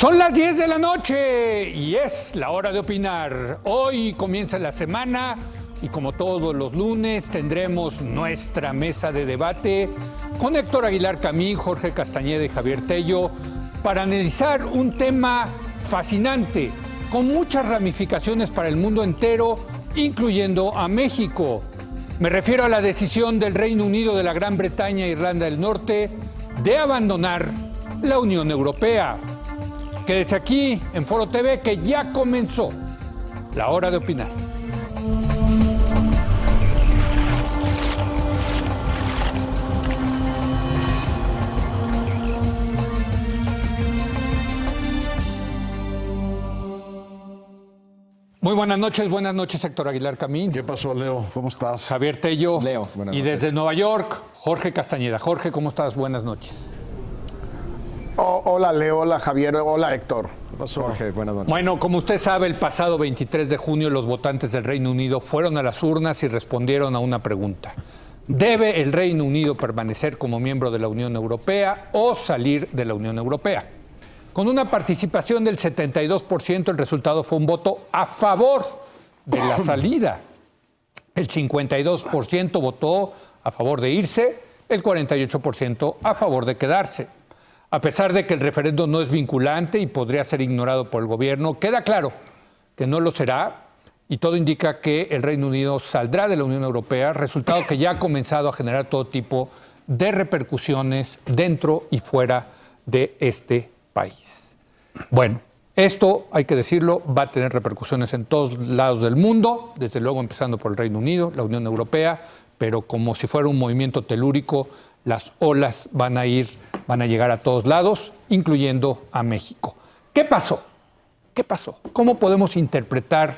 Son las 10 de la noche y es la hora de opinar. Hoy comienza la semana y como todos los lunes tendremos nuestra mesa de debate con Héctor Aguilar Camín, Jorge Castañeda y Javier Tello para analizar un tema fascinante con muchas ramificaciones para el mundo entero, incluyendo a México. Me refiero a la decisión del Reino Unido, de la Gran Bretaña e Irlanda del Norte de abandonar la Unión Europea. Quédese aquí en Foro TV que ya comenzó la hora de opinar. Muy buenas noches Héctor Aguilar Camín. ¿Qué pasó, Leo? ¿Cómo estás? Javier Tello. Leo, buenas noches. Y desde Nueva York, Jorge Castañeda. Jorge, ¿cómo estás? Buenas noches. Hola Leo, hola Javier, hola Héctor. ¿Qué pasó? Jorge, buenas noches. Bueno, como usted sabe, el pasado 23 de junio los votantes del Reino Unido fueron a las urnas y respondieron a una pregunta. ¿Debe el Reino Unido permanecer como miembro de la Unión Europea o salir de la Unión Europea? Con una participación del 72%, el resultado fue un voto a favor de la salida. El 52% votó a favor de irse, el 48% a favor de quedarse. A pesar de que el referendo no es vinculante y podría ser ignorado por el gobierno, queda claro que no lo será y todo indica que el Reino Unido saldrá de la Unión Europea, resultado que ya ha comenzado a generar todo tipo de repercusiones dentro y fuera de este país. Bueno, esto, hay que decirlo, va a tener repercusiones en todos lados del mundo, desde luego empezando por el Reino Unido, la Unión Europea, pero como si fuera un movimiento telúrico, las olas van a llegar a todos lados, incluyendo a México. ¿Qué pasó? ¿Qué pasó? ¿Cómo podemos interpretar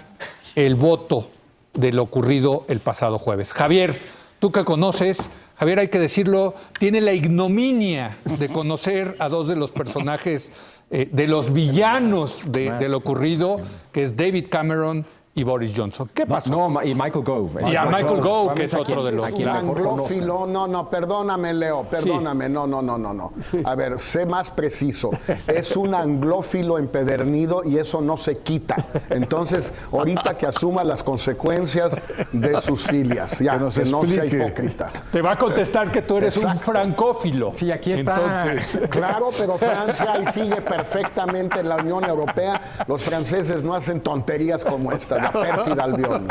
el voto de lo ocurrido el pasado jueves? Javier, tú que conoces, Javier, hay que decirlo, tiene la ignominia de conocer a dos de los personajes, de los villanos de lo ocurrido, que es David Cameron y Boris Johnson. ¿Qué pasó? No, y Michael Gove. Y a Michael Gove, que es otro de los... Un anglófilo, no, perdóname Leo, perdóname, sí. No. A ver, sé más preciso. Es un anglófilo empedernido y eso no se quita. Entonces, ahorita que asuma las consecuencias de sus filias, ya, que no sea hipócrita. Te va a contestar que tú eres un francófilo. Sí, aquí está. Entonces, claro, pero Francia ahí sigue perfectamente en la Unión Europea. Los franceses no hacen tonterías como esta. La pérfida Albión.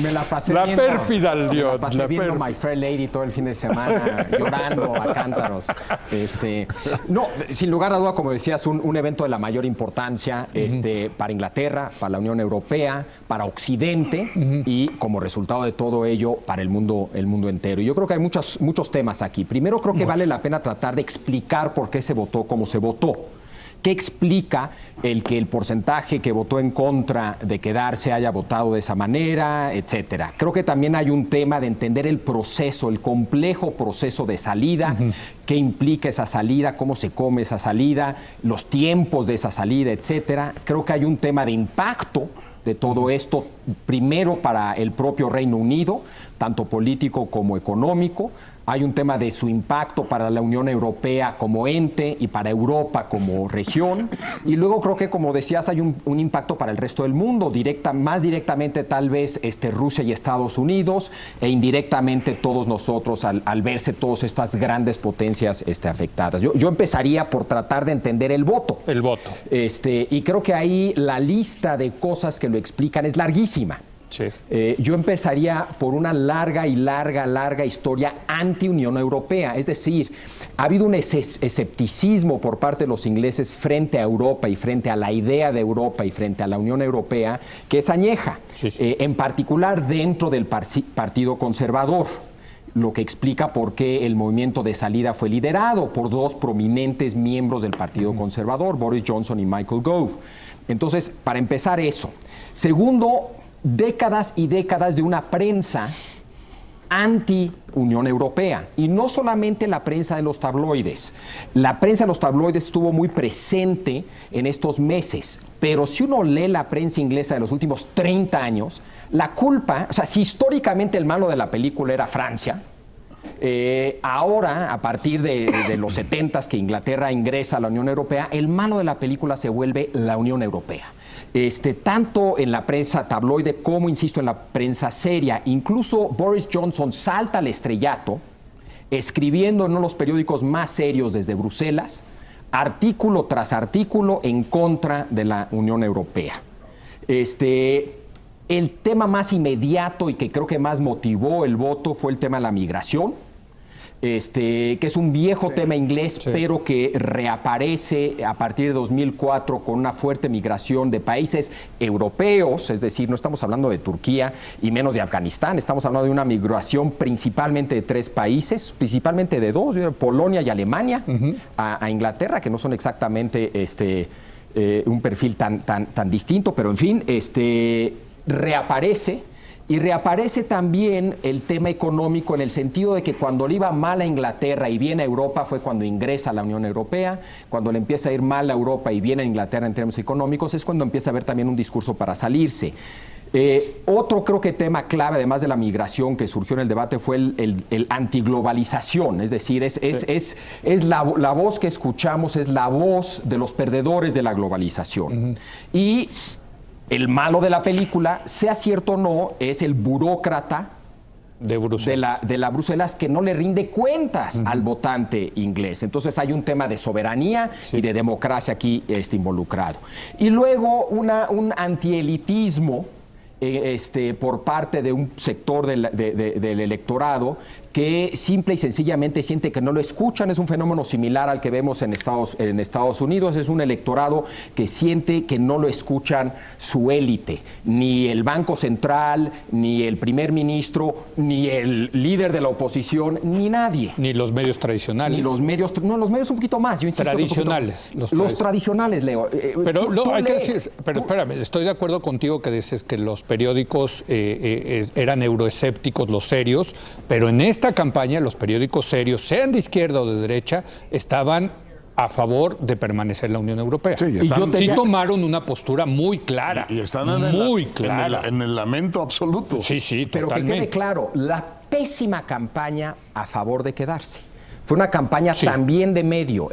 Me la pasé la viendo, pérfida Albión. Me la pasé viendo My Fair Lady todo el fin de semana, llorando a cántaros. No, sin lugar a duda, como decías, un evento de la mayor importancia para Inglaterra, para la Unión Europea, para Occidente y como resultado de todo ello, para el mundo entero. Y yo creo que hay muchos temas aquí. Primero, creo que vale la pena tratar de explicar por qué se votó como se votó. ¿Qué explica el que el porcentaje que votó en contra de quedarse haya votado de esa manera, etcétera? Creo que también hay un tema de entender el proceso, el complejo proceso de salida, qué implica esa salida, cómo se come esa salida, los tiempos de esa salida, etcétera. Creo que hay un tema de impacto de todo esto, primero para el propio Reino Unido, tanto político como económico. Hay un tema de su impacto para la Unión Europea como ente y para Europa como región. Y luego creo que, como decías, hay un impacto para el resto del mundo, más directamente tal vez Rusia y Estados Unidos, e indirectamente todos nosotros al verse todas estas grandes potencias afectadas. Yo empezaría por tratar de entender el voto. El voto. Y creo que ahí la lista de cosas que lo explican es larguísima. Sí. Yo empezaría por una larga historia anti-Unión Europea. Es decir, ha habido un escepticismo por parte de los ingleses frente a Europa y frente a la idea de Europa y frente a la Unión Europea que es añeja, sí. En particular dentro del Partido Conservador, lo que explica por qué el movimiento de salida fue liderado por dos prominentes miembros del Partido Conservador, Boris Johnson y Michael Gove. Entonces, para empezar eso. Segundo, décadas y décadas de una prensa anti-Unión Europea. Y no solamente la prensa de los tabloides. La prensa de los tabloides estuvo muy presente en estos meses. Pero si uno lee la prensa inglesa de los últimos 30 años, la culpa, o sea, si históricamente el malo de la película era Francia, Ahora, a partir de los 70s que Inglaterra ingresa a la Unión Europea, el malo de la película se vuelve la Unión Europea. Tanto en la prensa tabloide como, insisto, en la prensa seria. Incluso Boris Johnson salta al estrellato escribiendo en uno de los periódicos más serios desde Bruselas, artículo tras artículo en contra de la Unión Europea. El tema más inmediato y que creo que más motivó el voto fue el tema de la migración, que es un viejo tema inglés, pero que reaparece a partir de 2004 con una fuerte migración de países europeos, es decir, no estamos hablando de Turquía y menos de Afganistán, estamos hablando de una migración principalmente de 3 países, principalmente de 2, Polonia y Alemania, a Inglaterra, que no son exactamente un perfil tan distinto, pero en fin, reaparece. Y reaparece también el tema económico en el sentido de que cuando le iba mal a Inglaterra y viene a Europa fue cuando ingresa a la Unión Europea, cuando le empieza a ir mal a Europa y viene a Inglaterra en términos económicos es cuando empieza a haber también un discurso para salirse. Otro creo que tema clave, además de la migración que surgió en el debate, fue el antiglobalización, es decir, es la voz que escuchamos, es la voz de los perdedores de la globalización. Y el malo de la película, sea cierto o no, es el burócrata de la Bruselas que no le rinde cuentas al votante inglés. Entonces hay un tema de soberanía y de democracia aquí involucrado. Y luego un antielitismo por parte de un sector del electorado que simple y sencillamente siente que no lo escuchan. Es un fenómeno similar al que vemos en Estados Unidos. Es un electorado que siente que no lo escuchan su élite. Ni el Banco Central, ni el primer ministro, ni el líder de la oposición, ni nadie. Ni los medios tradicionales. Ni los medios, no, los medios un poquito más. Yo insisto, tradicionales. Los tradicionales, Leo. Pero hay que decir, pero espérame, estoy de acuerdo contigo que dices que los periódicos eran euroescépticos, los serios, pero en esta campaña los periódicos serios, sean de izquierda o de derecha, estaban a favor de permanecer en la Unión Europea. Sí, sí tomaron una postura muy clara. Y están en el lamento absoluto. Sí, pero totalmente. que quede claro, la pésima campaña a favor de quedarse. Fue una campaña también de miedo.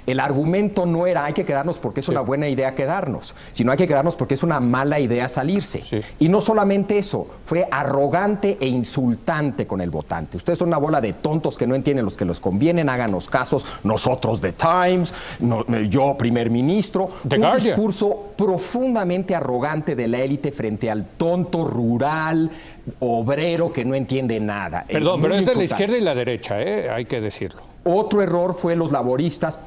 El argumento no era hay que quedarnos porque es una buena idea quedarnos, sino hay que quedarnos porque es una mala idea salirse. Sí. Y no solamente eso, fue arrogante e insultante con el votante. Ustedes son una bola de tontos que no entienden los que les convienen, háganos casos. Nosotros The Times, yo primer ministro. Un discurso profundamente arrogante de la élite frente al tonto rural, obrero que no entiende nada. Perdón, pero es de la izquierda y la derecha, hay que decirlo. Otro error fue los laboristas.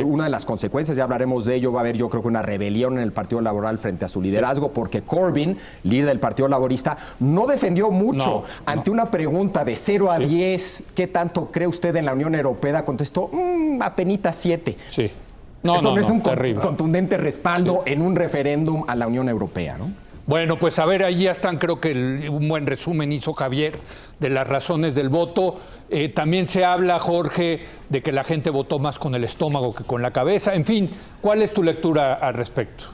Una de las consecuencias, ya hablaremos de ello, va a haber yo creo que una rebelión en el Partido Laboral frente a su liderazgo, porque Corbyn, líder del Partido Laborista, no defendió mucho ante una pregunta de 0 a 10, ¿qué tanto cree usted en la Unión Europea? Contestó, apenitas 7. Sí. Eso no es un contundente respaldo en un referéndum a la Unión Europea, ¿no? Bueno, pues a ver, ahí ya están, creo que un buen resumen hizo Javier de las razones del voto. También se habla, Jorge, de que la gente votó más con el estómago que con la cabeza. En fin, ¿cuál es tu lectura al respecto?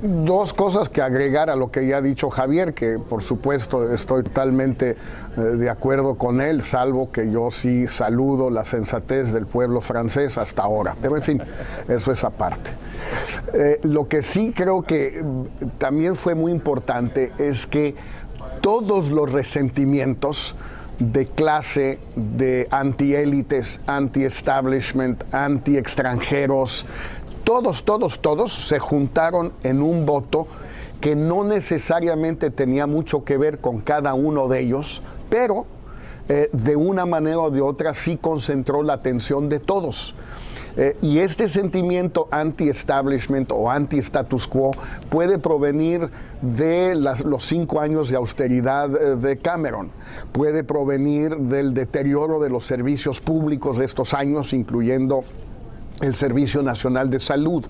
Dos cosas que agregar a lo que ya ha dicho Javier, que por supuesto estoy totalmente de acuerdo con él, salvo que yo sí saludo la sensatez del pueblo francés hasta ahora. Pero en fin, eso es aparte. Lo que sí creo que también fue muy importante es que todos los resentimientos de clase, de anti-élites, anti-establishment, anti-extranjeros, todos se juntaron en un voto que no necesariamente tenía mucho que ver con cada uno de ellos, pero de una manera o de otra sí concentró la atención de todos. Y este sentimiento anti-establishment o anti-status quo puede provenir de los 5 años de austeridad de Cameron, puede provenir del deterioro de los servicios públicos de estos años, incluyendo el Servicio Nacional de Salud,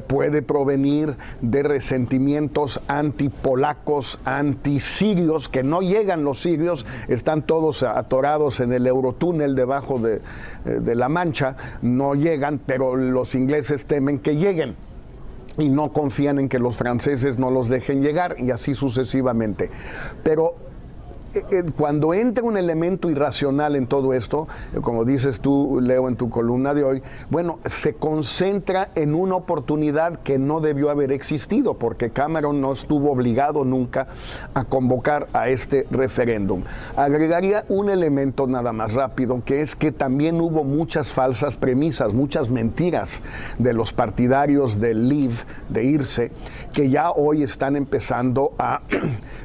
puede provenir de resentimientos antipolacos, antisirios, que no llegan los sirios, están todos atorados en el Eurotúnel debajo de la Mancha, no llegan, pero los ingleses temen que lleguen y no confían en que los franceses no los dejen llegar, y así sucesivamente. Pero cuando entra un elemento irracional en todo esto, como dices tú, Leo, en tu columna de hoy, bueno, se concentra en una oportunidad que no debió haber existido, porque Cameron no estuvo obligado nunca a convocar a este referéndum. Agregaría un elemento nada más rápido, que es que también hubo muchas falsas premisas, muchas mentiras de los partidarios del Leave, de irse, que ya hoy están empezando a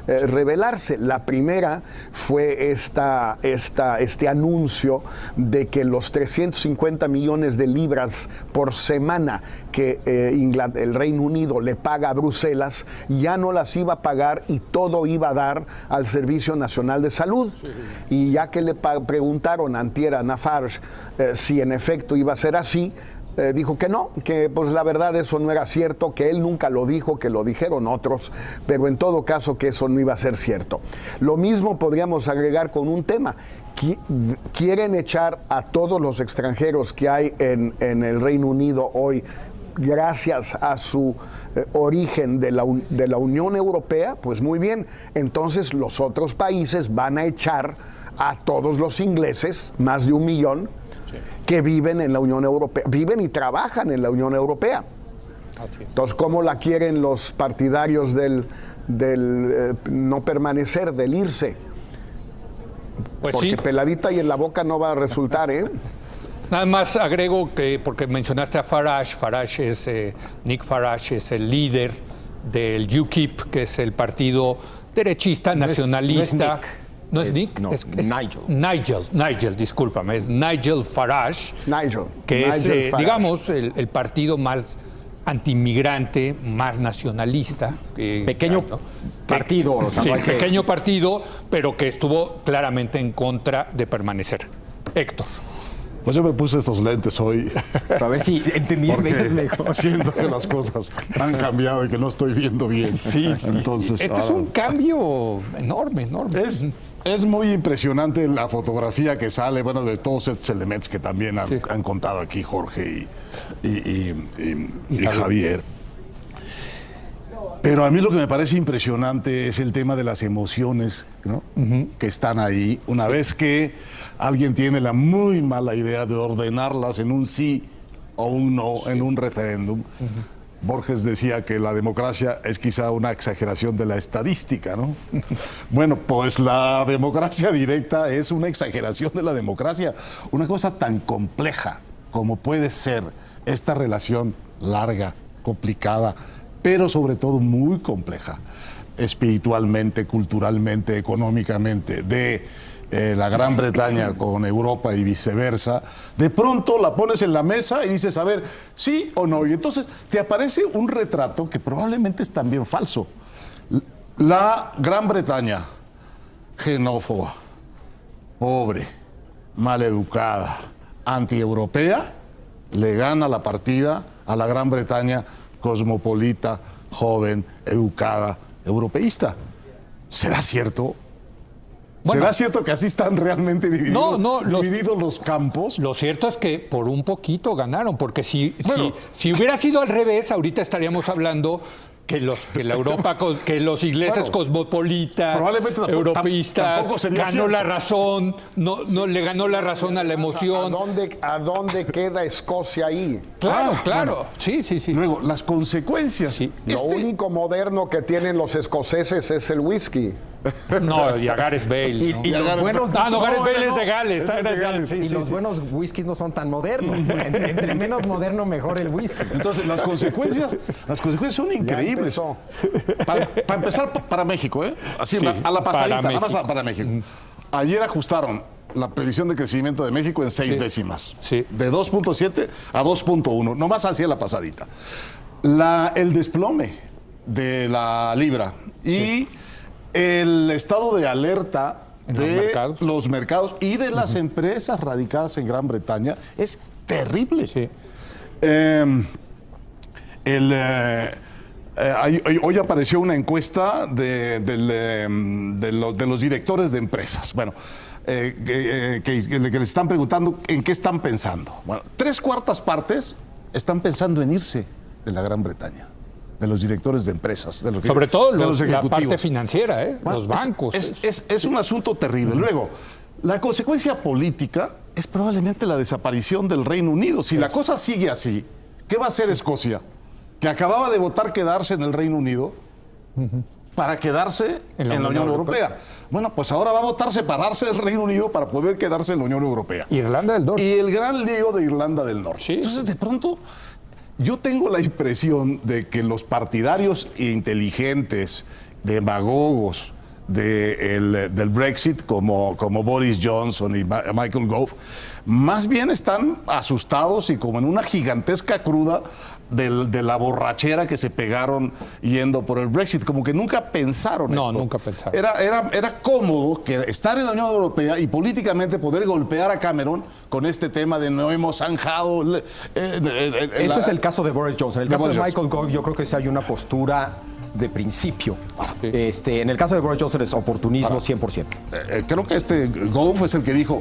revelarse. La primera fue este anuncio de que los 350 millones de libras por semana que el Reino Unido le paga a Bruselas, ya no las iba a pagar y todo iba a dar al Servicio Nacional de Salud. Sí. Y ya que le preguntaron antier a Lafarge si en efecto iba a ser así, dijo que no, que pues la verdad eso no era cierto, que él nunca lo dijo, que lo dijeron otros, pero en todo caso que eso no iba a ser cierto. Lo mismo podríamos agregar con un tema. Quieren echar a todos los extranjeros que hay en el Reino Unido hoy, gracias a su origen de la Unión Europea, pues muy bien, entonces los otros países van a echar a todos los ingleses, más de 1 millón, que viven en la Unión Europea, viven y trabajan en la Unión Europea. Entonces, ¿cómo la quieren los partidarios del no permanecer, del irse? Pues porque sí. peladita y en la boca no va a resultar, ¿eh? Nada más agrego que, porque mencionaste a Farage, Nick Farage es el líder del UKIP, que es el partido derechista, nacionalista. ¿No es Nick? No, es Nigel. Nigel, discúlpame, es Nigel Farage. Que es, digamos, el partido más antiinmigrante, más nacionalista. Pequeño partido. O sea, sí, no hay que... pequeño partido, pero que estuvo claramente en contra de permanecer. Héctor. Pues yo me puse estos lentes hoy. A ver si entendí mejor. Siento que las cosas han cambiado y que no estoy viendo bien. Sí, entonces. Esto es un cambio enorme. Es muy impresionante la fotografía que sale, bueno, de todos estos elementos que también han contado aquí Jorge y Javier. Pero a mí lo que me parece impresionante es el tema de las emociones, ¿no? Que están ahí. Una vez que alguien tiene la muy mala idea de ordenarlas en un sí o un no en un referéndum. Borges decía que la democracia es quizá una exageración de la estadística, ¿no? Bueno, pues la democracia directa es una exageración de la democracia. Una cosa tan compleja como puede ser esta relación larga, complicada, pero sobre todo muy compleja, espiritualmente, culturalmente, económicamente, de la Gran Bretaña con Europa y viceversa, de pronto la pones en la mesa y dices, a ver, sí o no, y entonces te aparece un retrato que probablemente es también falso. La Gran Bretaña, xenófoba, pobre, maleducada, antieuropea, le gana la partida a la Gran Bretaña cosmopolita, joven, educada, europeísta. ¿Será cierto? Bueno, ¿será cierto que así están realmente divididos, divididos los campos? Lo cierto es que por un poquito ganaron, porque si hubiera sido al revés, ahorita estaríamos hablando que la Europa, que los ingleses cosmopolitas, europeístas, ganó la razón, no le ganó la razón a la emoción. ¿A dónde queda Escocia ahí? Claro. Bueno, sí. Luego, las consecuencias. Sí. Lo único moderno que tienen los escoceses es el whisky. No, y a Gareth Bale. Y los buenos... Gareth Bale es de Gales. Es de Gales. Y los buenos whiskies no son tan modernos. Entre menos moderno, mejor el whisky. Entonces, las consecuencias son increíbles. Para empezar, para México, ¿eh? Así, a la pasadita, nada más para México. Ayer ajustaron la previsión de crecimiento de México en 6 décimas. Sí. De 2.7 a 2.1. Nomás hacia la pasadita. El desplome de la libra y el estado de alerta de los mercados y de las empresas radicadas en Gran Bretaña es terrible. Sí. Hoy apareció una encuesta de los directores de empresas. Bueno, que les están preguntando en qué están pensando. Bueno, 3/4 partes están pensando en irse de la Gran Bretaña. de los directores de empresas, de los, Sobre todo de los la ejecutivos. parte financiera, Bueno, los bancos. Es un asunto terrible. Luego, la consecuencia política es probablemente la desaparición del Reino Unido. Si la cosa sigue así, ¿qué va a hacer Escocia? Que acababa de votar quedarse en el Reino Unido para quedarse en la Unión Europea. Bueno, pues ahora va a votar separarse del Reino Unido para poder quedarse en la Unión Europea. Irlanda del Norte. Y el gran lío de Irlanda del Norte. Sí. Entonces, de pronto, yo tengo la impresión de que los partidarios inteligentes, demagogos del Brexit, como Boris Johnson y Michael Gove, más bien están asustados y como en una gigantesca cruda de la borrachera que se pegaron yendo por el Brexit, como que nunca pensaron No, esto. nunca pensaron. Era cómodo que estar en la Unión Europea y políticamente poder golpear a Cameron con este tema de no hemos zanjado. Eso es el caso de Boris Johnson. En el caso de Michael Gove, yo creo que sí hay una postura de principio. En el caso de Boris Johnson es oportunismo 100%. Creo que Gove es el que dijo,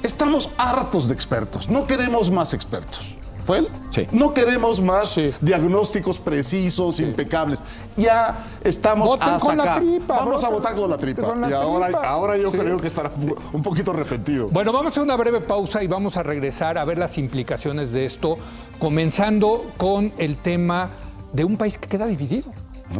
estamos hartos de expertos, no queremos más expertos. ¿Fue él? Sí. No queremos más Sí. diagnósticos precisos, impecables. Ya estamos Voten hasta con la acá. tripa, Vamos a voten votar con la tripa. con la Y tripa. ahora yo creo que estará un poquito arrepentido. Bueno, vamos a hacer una breve pausa y vamos a regresar a ver las implicaciones de esto, comenzando con el tema de un país que queda dividido.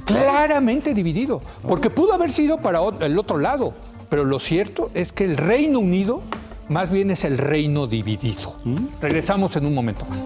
Claramente dividido. Porque pudo haber sido para el otro lado. Pero lo cierto es que el Reino Unido más bien es el reino dividido. Regresamos en un momento más.